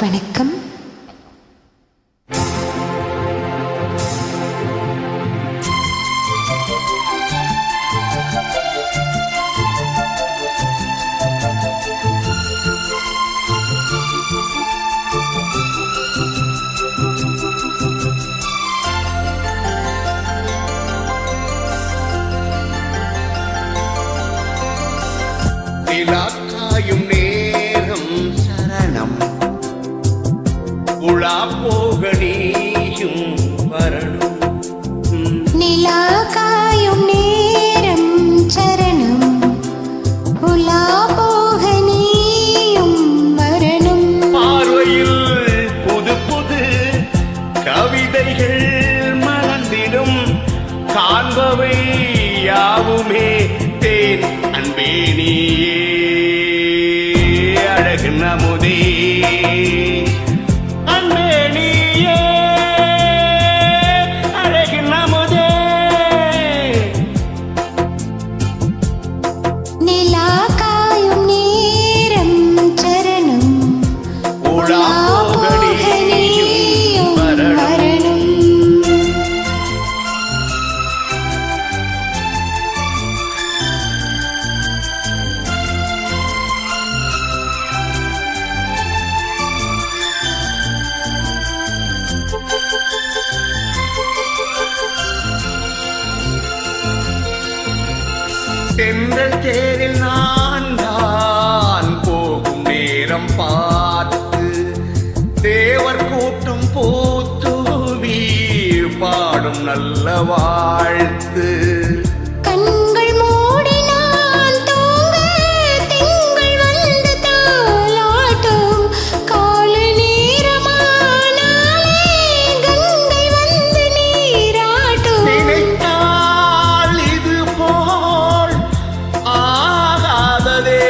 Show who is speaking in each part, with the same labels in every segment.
Speaker 1: வணக்கம்.
Speaker 2: நிலாக்காயும் நேரம் சரணம் உலா போக நீயும் வரணும்.
Speaker 1: நிலாக்காயும் நேரம் சரணம் உலா போக நீயும் வரணும்.
Speaker 2: பார்வையில் புது புது கவிதைகள் மலர்ந்திடும் காண்பவை யாவுமே தேன் அன்பே நீயே அழகு நமுதே அன்பே நீயே அழகு நமுதே.
Speaker 1: நிலாக்காயும் நேரம் சரணம்
Speaker 2: உலா போக நீயும் வரணும். தென்றல் தேரில் நான் தான் போகும் நேரம் பார்த்து தேவர் கூட்டம் பூத்தூவி பாடும் நல்ல வாழ்த்து.
Speaker 1: கண்கள் மூடி நான் தூங்க திங்கள் வந்து தாலாட்டும் காலை நேரமானாலே கங்கை வந்து நீராட்டும்.
Speaker 2: நினைத்தால் இது போல் ஆகாததேது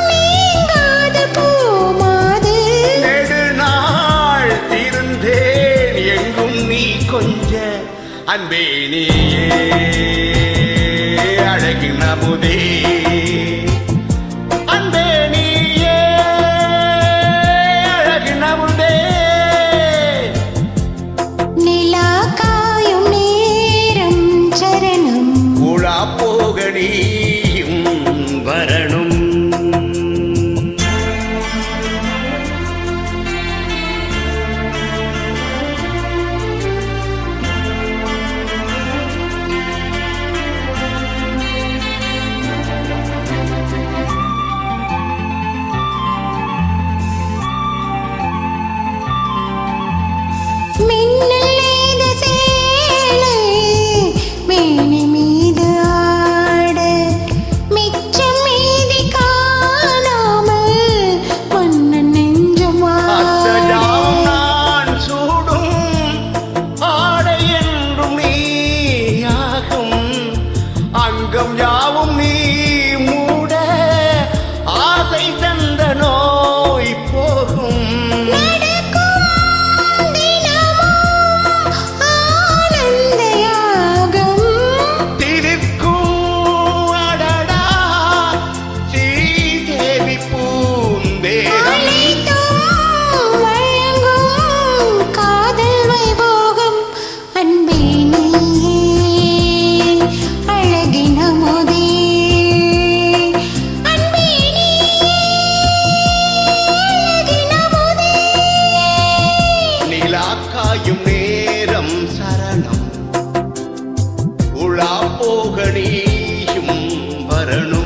Speaker 1: நீங்காத பூமாது
Speaker 2: நெடுநாள் திருந்தேன் எங்கும் நீ கொஞ்ச அன்பே நீயே அழகு நமுதே அன்பே நீயே அழகு நமுதே.
Speaker 1: நிலாக்காயும் நேரம் சரணம்
Speaker 2: உலா போக நீயும் வரணும்.
Speaker 1: மின்னல் நெய்த சேலை மேனி மீது ஆட மிச்சம் மீதி காணாமல் மன்னன் நெஞ்சம்
Speaker 2: அத்தஜாம் நான் சூடும் ஆடை என்றும் நீயாகும் அங்கம் யாவும் நீ மூட ஆசை தந்த நோய் போகும்.
Speaker 1: ஆனந்த யாகம்
Speaker 2: திருக்கும் அடடா ஸ்ரீதேவி பூந்தேகம்.
Speaker 1: அனைத்தும் வழங்கும் காதல் வைபோகம் அன்பே நீயே அழகின் அமுதே அன்பே நீயே அழகின் அமுதே.
Speaker 2: நிலாக்காயும் நேரம் சரணம் உலா போக நீயும் வரணும்.